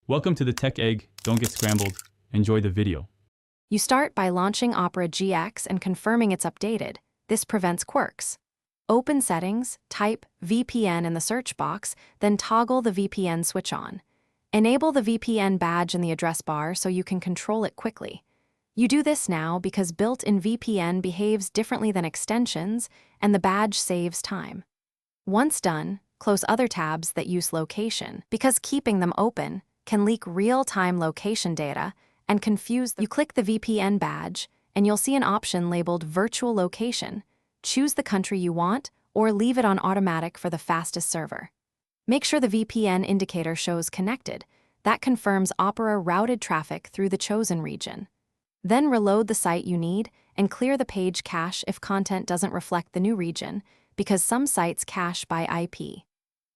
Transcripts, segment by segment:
Welcome to the Tech Egg. Don't get scrambled. Enjoy the video. You start by launching Opera GX and confirming it's updated. This prevents quirks. Open Settings, type VPN in the search box, then toggle the VPN switch on. Enable the VPN badge in the address bar so you can control it quickly. You do this now because built-in VPN behaves differently than extensions, and the badge saves time. Once done, close other tabs that use location, because keeping them open can leak real-time location data and confuse You click the VPN badge, and you'll see an option labeled Virtual Location. Choose the country you want, or leave it on automatic for the fastest server. Make sure the VPN indicator shows connected. That confirms Opera routed traffic through the chosen region. Then reload the site you need and clear the page cache if content doesn't reflect the new region, because some sites cache by IP.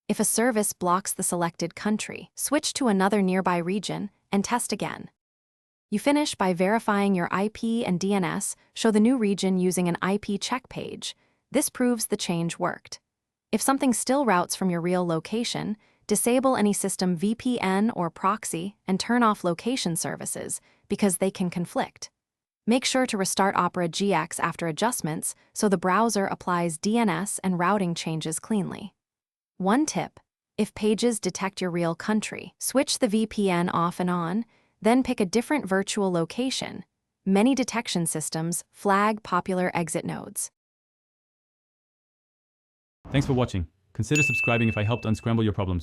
If a service blocks the selected country, switch to another nearby region and test again. You finish by verifying your IP and DNS, show the new region using an IP check page. This proves the change worked. If something still routes from your real location, disable any system VPN or proxy and turn off location services because they can conflict. Make sure to restart Opera GX after adjustments so the browser applies DNS and routing changes cleanly. One tip: if pages detect your real country, switch the VPN off and on, then pick a different virtual location. Many detection systems flag popular exit nodes. Thanks for watching. Consider subscribing if I helped unscramble your problems.